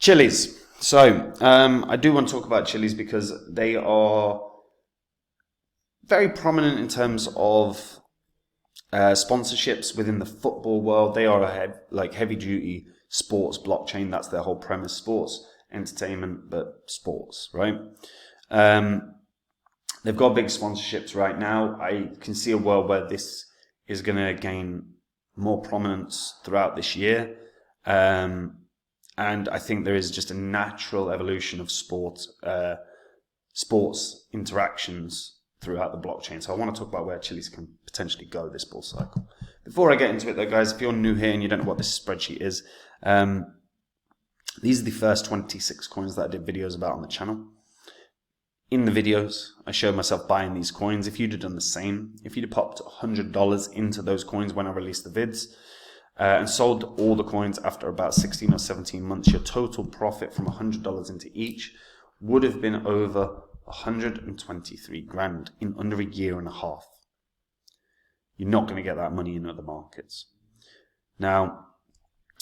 Chiliz. So, I do want to talk about Chiliz because they are very prominent in terms of sponsorships within the football world. They are a heavy-duty sports blockchain. That's their whole premise: sports, entertainment, but sports, right? They've got big sponsorships right now. I can see a world where this is going to gain more prominence throughout this year. And I think there is just a natural evolution of sports interactions throughout the blockchain. So I want to talk about where Chiliz can potentially go this bull cycle. Before I get into it though, guys, if you're new here and you don't know what this spreadsheet is, these are the first 26 coins that I did videos about on the channel. In the videos, I showed myself buying these coins. If you'd have done the same, if you'd have popped $100 into those coins when I released the vids, and sold all the coins after about 16 or 17 months, your total profit from $100 into each would have been over 123 grand in under a year and a half. You're not going to get that money in other markets. Now,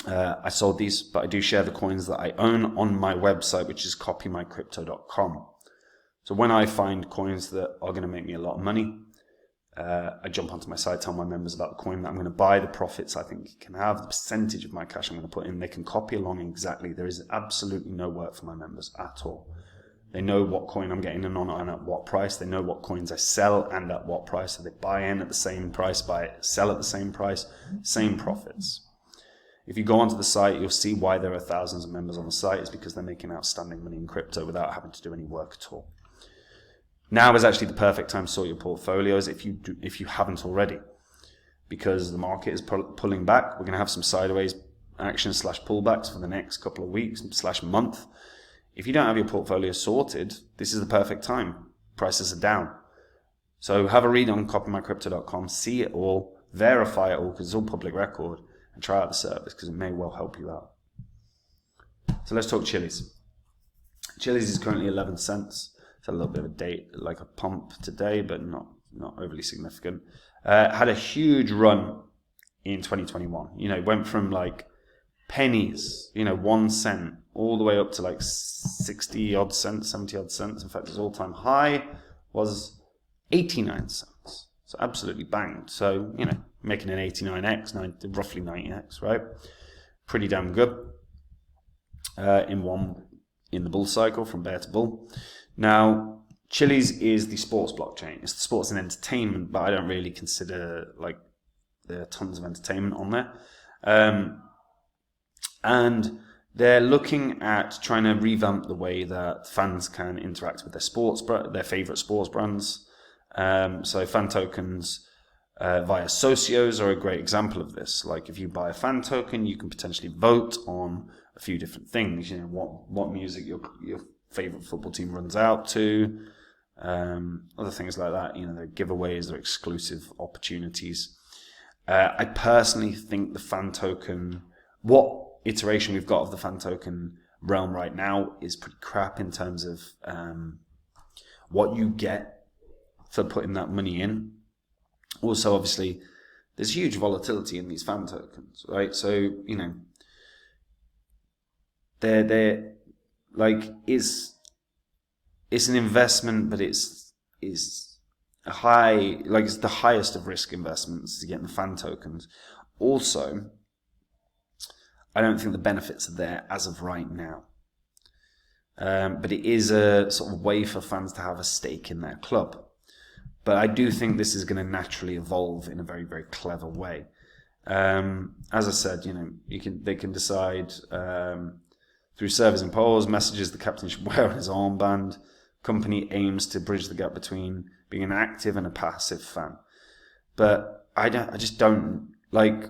I sold these, but I do share the coins that I own on my website, which is copymycrypto.com. So when I find coins that are going to make me a lot of money, I jump onto my site, tell my members about the coin that I'm going to buy, the profits I think it can have, the percentage of my cash I'm going to put in. They can copy along exactly. There is absolutely no work for my members at all. They know what coin I'm getting in on and at what price. They know what coins I sell and at what price. So they buy in at the same price, sell at the same price, same profits. If you go onto the site, you'll see why there are thousands of members on the site. It's because they're making outstanding money in crypto without having to do any work at all. Now is actually the perfect time to sort your portfolios if you haven't already, because the market is pulling back. We're going to have some sideways action / pullbacks for the next couple of weeks / month. If you don't have your portfolio sorted, this is the perfect time. Prices are down. So have a read on copymycrypto.com, see it all, verify it all, because it's all public record, and try out the service because it may well help you out. So let's talk Chiliz. Chiliz is currently 11 cents. It's a little bit of a pump today, but not overly significant. Had a huge run in 2021. It went from like pennies, 1 cent, all the way up to like 60 odd cents, 70 odd cents. In fact, its all-time high was 89 cents. So absolutely banged. So, making an 89x, roughly 90x, right? Pretty damn good in the bull cycle from bear to bull. Now, Chiliz is the sports blockchain. It's the sports and entertainment, but I don't really consider there are tons of entertainment on there. And they're looking at trying to revamp the way that fans can interact with their favorite sports brands. So fan tokens via socios are a great example of this. Like if you buy a fan token, you can potentially vote on a few different things. What music your favorite football team runs out to, other things like that. Their giveaways, their exclusive opportunities. I personally think the fan token, what iteration we've got of the fan token realm right now, is pretty crap in terms of what you get for putting that money in. Also, obviously, there's huge volatility in these fan tokens, right? So, they're like, it's an investment, but it's a high, like it's the highest of risk investments to get in the fan tokens. Also, I don't think the benefits are there as of right now. But it is a sort of way for fans to have a stake in their club. But I do think this is going to naturally evolve in a very, very clever way. As I said, they can decide through surveys and polls, messages the captain should wear on his armband. Company aims to bridge the gap between being an active and a passive fan. But I just don't like.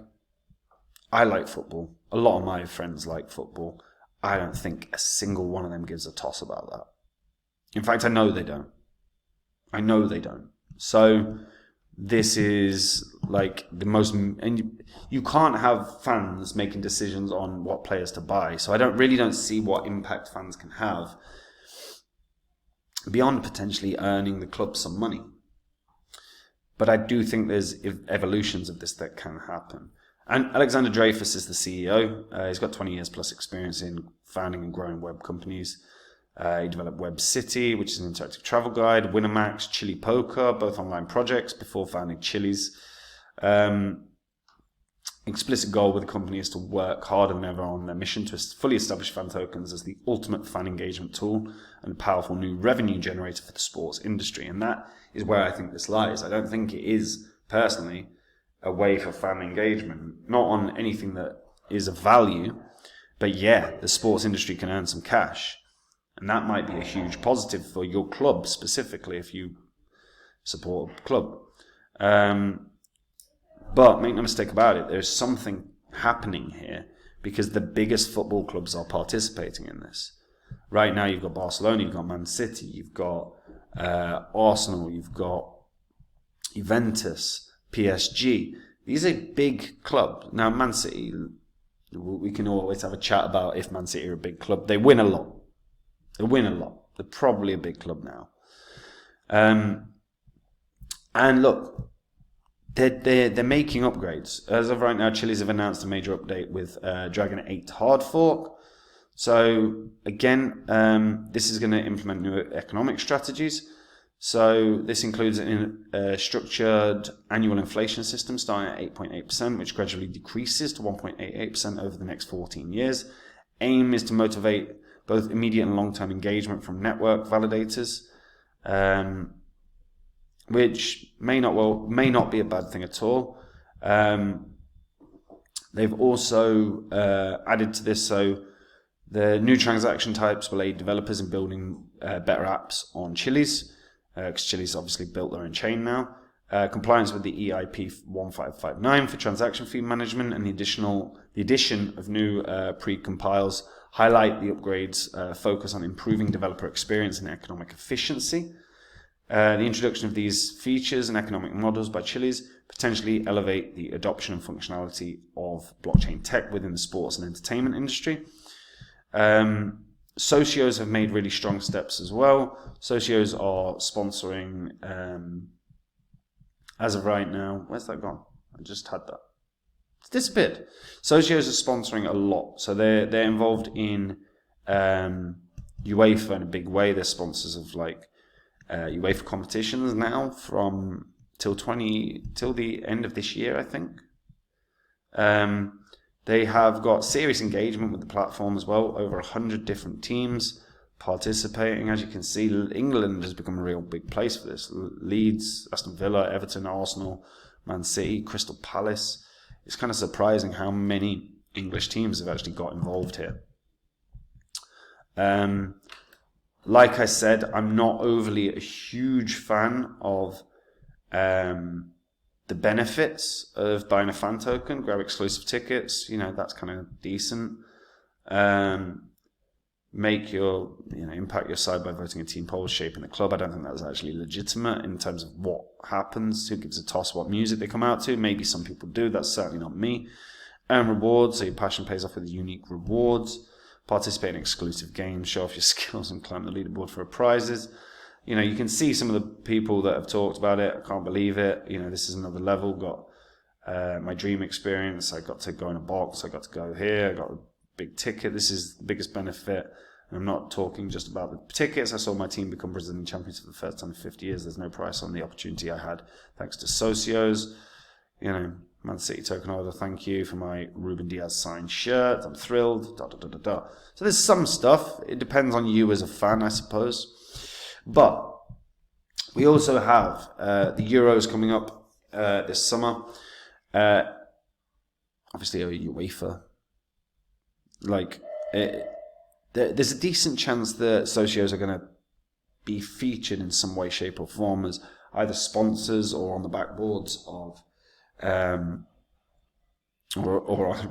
I like football. A lot of my friends like football. I don't think a single one of them gives a toss about that. In fact, I know they don't. So this is like the most, and you can't have fans making decisions on what players to buy. So I don't see what impact fans can have beyond potentially earning the club some money. But I do think there's evolutions of this that can happen. And Alexander Dreyfus is the CEO. He's got 20 years plus experience in founding and growing web companies. He developed Web City, which is an interactive travel guide, Winamax, Chili Poker, both online projects, before founding Chiliz. Explicit goal with the company is to work harder than ever on their mission to fully establish fan tokens as the ultimate fan engagement tool and a powerful new revenue generator for the sports industry. And that is where I think this lies. I don't think it is, personally, a way for fan engagement, not on anything that is of value, but yeah, the sports industry can earn some cash. And that might be a huge positive for your club specifically if you support a club. But make no mistake about it, there's something happening here because the biggest football clubs are participating in this. Right now you've got Barcelona, you've got Man City, you've got Arsenal, you've got Juventus, PSG. These are big clubs. Now Man City, we can always have a chat about if Man City are a big club. They win a lot. They're probably a big club now. And look, they're making upgrades. As of right now, Chiliz have announced a major update with Dragon 8 hard fork. So again, this is going to implement new economic strategies. So this includes a structured annual inflation system starting at 8.8%, which gradually decreases to 1.88% over the next 14 years. Aim is to motivate both immediate and long-term engagement from network validators, which may not be a bad thing at all. They've also added to this, so the new transaction types will aid developers in building better apps on Chiliz, because Chiliz obviously built their own chain now. Compliance with the EIP 1559 for transaction fee management, and the addition of new pre-compiles highlight the upgrades focus on improving developer experience and economic efficiency. The introduction of these features and economic models by Chiliz potentially elevate the adoption and functionality of blockchain tech within the sports and entertainment industry. Socios have made really strong steps as well. Socios are sponsoring, as of right now, where's that gone? I just had that. It's disappeared. Socios are sponsoring a lot. So they're involved in UEFA in a big way. They're sponsors of like UEFA competitions now from till the end of this year, I think. They have got serious engagement with the platform as well. Over 100 different teams participating. As you can see, England has become a real big place for this. Leeds, Aston Villa, Everton, Arsenal, Man City, Crystal Palace. It's kind of surprising how many English teams have actually got involved here. Like I said, I'm not overly a huge fan of the benefits of buying a fan token, grab exclusive tickets. You know, that's kind of decent. Make your, impact your side by voting a team poll, shaping the club. I don't think that's actually legitimate in terms of what happens. Who gives a toss what music they come out to? Maybe some people do. That's certainly not me. Earn rewards, so your passion pays off with unique rewards. Participate in exclusive games, show off your skills and climb the leaderboard for prizes. You can see some of the people that have talked about it. I can't believe it. This is another level. Got my dream experience. I got to go in a box. I got to go here. I got a big ticket. This is the biggest benefit. And I'm not talking just about the tickets. I saw my team become Brazilian champions for the first time in 50 years. There's no price on the opportunity I had thanks to Socios. Man City token holder, thank you for my Ruben Diaz signed shirt. I'm thrilled. So there's some stuff. It depends on you as a fan, I suppose. But we also have the Euros coming up this summer. Obviously, UEFA. There's a decent chance that Socios are going to be featured in some way, shape, or form as either sponsors or on the backboards of, or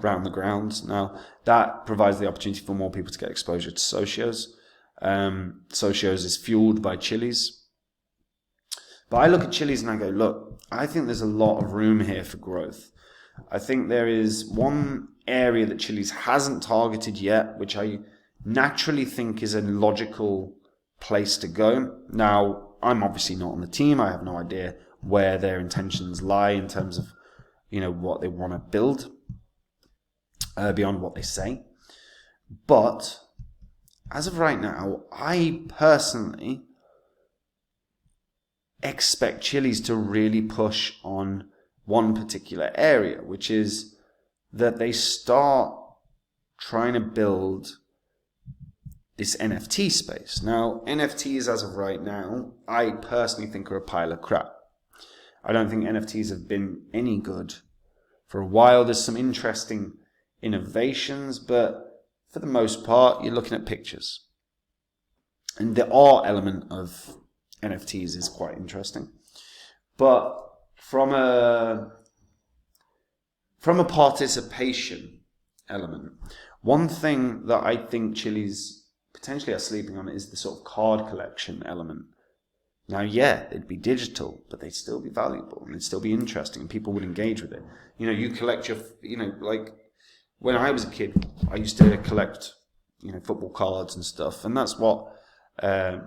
around the grounds. Now, that provides the opportunity for more people to get exposure to Socios. Socios is fueled by Chiliz. But I look at Chiliz and I go, look, I think there's a lot of room here for growth. I think there is one area that Chiliz hasn't targeted yet, which I naturally think is a logical place to go. Now, I'm obviously not on the team. I have no idea where their intentions lie in terms of what they want to build beyond what they say. But as of right now, I personally expect Chiliz to really push on one particular area, which is that they start trying to build this NFT space. Now, NFTs as of right now, I personally think are a pile of crap. I don't think NFTs have been any good for a while. There's some interesting innovations, but for the most part, you're looking at pictures. And the art element of NFTs is quite interesting. But from a participation element, one thing that I think Chiliz potentially are sleeping on is the sort of card collection element. Now, yeah, it'd be digital, but they'd still be valuable and it'd still be interesting and people would engage with it. You collect your, like when I was a kid, I used to collect, football cards and stuff. And that's what, I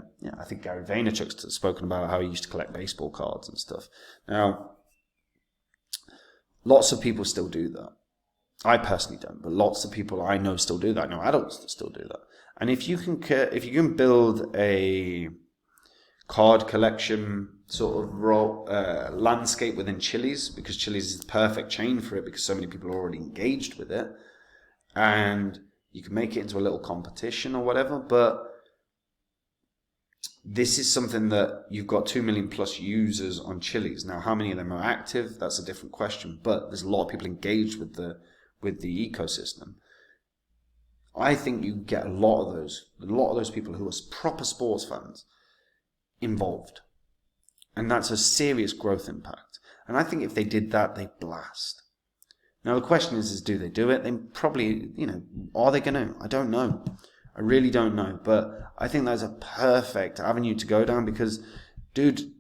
think Gary Vaynerchuk's spoken about how he used to collect baseball cards and stuff. Now, lots of people still do that. I personally don't, but lots of people I know still do that. I know adults that still do that. And if you can build a card collection sort of landscape within Chiliz, because Chiliz is the perfect chain for it because so many people are already engaged with it, and you can make it into a little competition or whatever, but this is something that you've got 2 million plus users on Chiliz. Now, how many of them are active? That's a different question, but there's a lot of people engaged with the ecosystem. I think you get a lot of those people who are proper sports fans involved. And that's a serious growth impact. And I think if they did that, they'd blast. Now, the question is do they do it? They probably, are they going to? I don't know. I really don't know. But I think that's a perfect avenue to go down because, dude,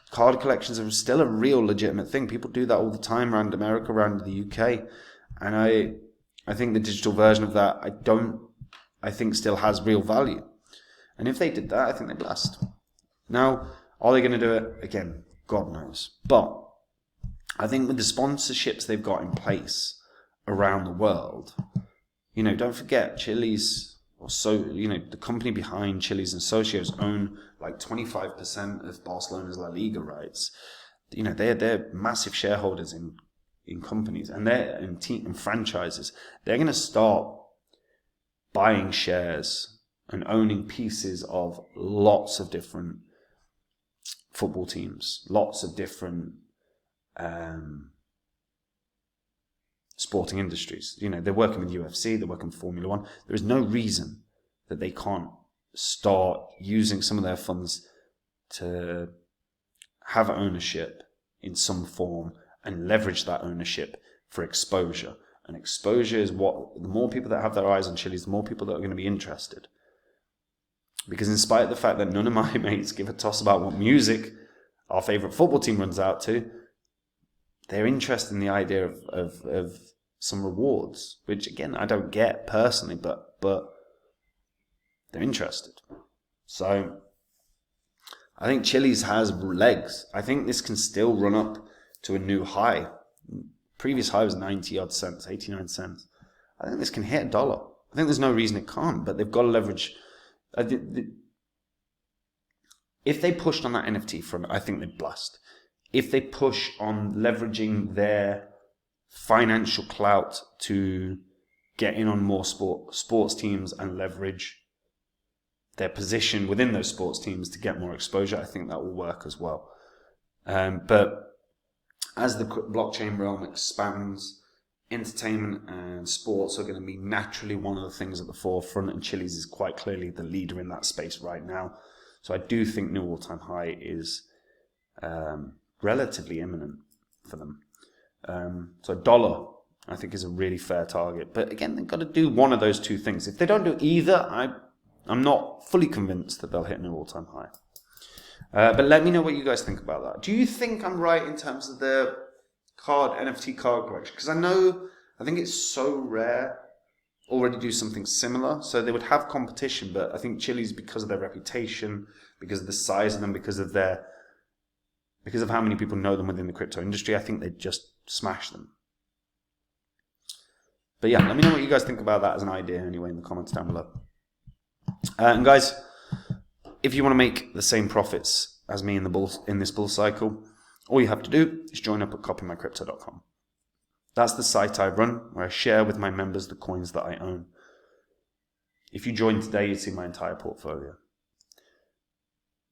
card collections are still a real legitimate thing. People do that all the time around America, around the UK. And I think the digital version of that, I think still has real value. And if they did that, I think they'd blast. Now, are they going to do it? Again, God knows. But I think with the sponsorships they've got in place around the world, don't forget Chiliz, the company behind Chiliz and Socios own like 25% of Barcelona's La Liga rights. They're massive shareholders in companies and they're in franchises. They're going to start buying shares and owning pieces of lots of different football teams, lots of different sporting industries. They're working with UFC, they're working with Formula One. There is no reason that they can't start using some of their funds to have ownership in some form and leverage that ownership for exposure. And exposure is the more people that have their eyes on Chiliz, the more people that are going to be interested. Because in spite of the fact that none of my mates give a toss about what music our favourite football team runs out to, they're interested in the idea of some rewards, which again, I don't get personally, but they're interested. So I think Chiliz has legs. I think this can still run up to a new high. Previous high was 90 odd cents, 89 cents. I think this can hit $1. I think there's no reason it can't, but they've got to leverage. If they pushed on that NFT front, I think they'd blast. If they push on leveraging their financial clout to get in on more sports teams and leverage their position within those sports teams to get more exposure, I think that will work as well. But as the blockchain realm expands, entertainment and sports are going to be naturally one of the things at the forefront, and Chiliz is quite clearly the leader in that space right now. So I do think new all-time high is relatively imminent for them. So $1, I think, is a really fair target. But again, they've got to do one of those two things. If they don't do either, I'm not fully convinced that they'll hit new all-time high. But let me know what you guys think about that. Do you think I'm right in terms of the NFT card collection? Because I think it's so rare already do something similar. So they would have competition, but I think Chiliz, because of their reputation, because of the size of them, because of how many people know them within the crypto industry, I think they'd just smash them. But yeah, let me know what you guys think about that as an idea anyway in the comments down below. And guys, if you want to make the same profits as me in this bull cycle, all you have to do is join up at copymycrypto.com. That's the site I run, where I share with my members the coins that I own. If you join today, you'd see my entire portfolio.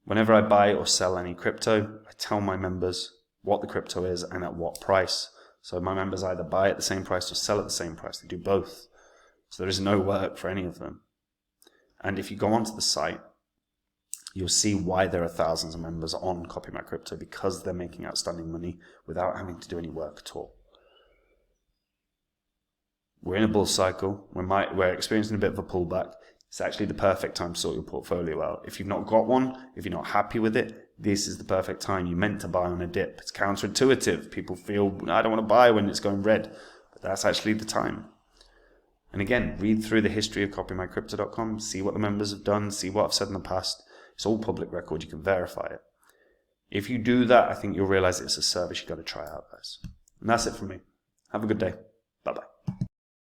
Whenever I buy or sell any crypto, I tell my members what the crypto is and at what price. So my members either buy at the same price or sell at the same price. They do both. So there is no work for any of them. And if you go onto the site, you'll see why there are thousands of members on Copy My Crypto, because they're making outstanding money without having to do any work at all. We're in a bull cycle. We're experiencing a bit of a pullback. It's actually the perfect time to sort your portfolio out. If you've not got one, if you're not happy with it, this is the perfect time. You're meant to buy on a dip. It's counterintuitive. People feel, I don't want to buy when it's going red. But that's actually the time. And again, read through the history of copymycrypto.com, see what the members have done, see what I've said in the past. It's all public record. You can verify it. If you do that, I think you'll realize it's a service you've got to try out, guys. And that's it from me. Have a good day. Bye-bye.